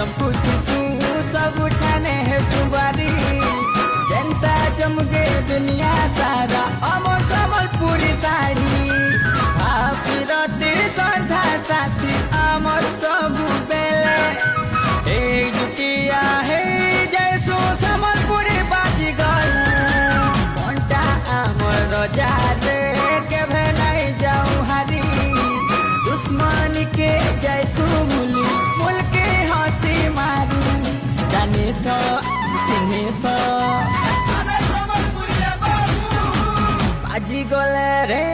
चमकुतु सब ठाने है सुबारी जनता चमके दुनिया सारा अमर समलपुरी साड़ी भापीरती श्रद्धा साथी अमर सबु बेले एक जुटिया है जैसो समलपुरी बाजी गल घंटा अमर रजा दे के भेनाई जाऊं हारी दुश्मन के जैसो मुली मुल के हंसी मारी जाने तो चिन्हे तो बाजी गले रे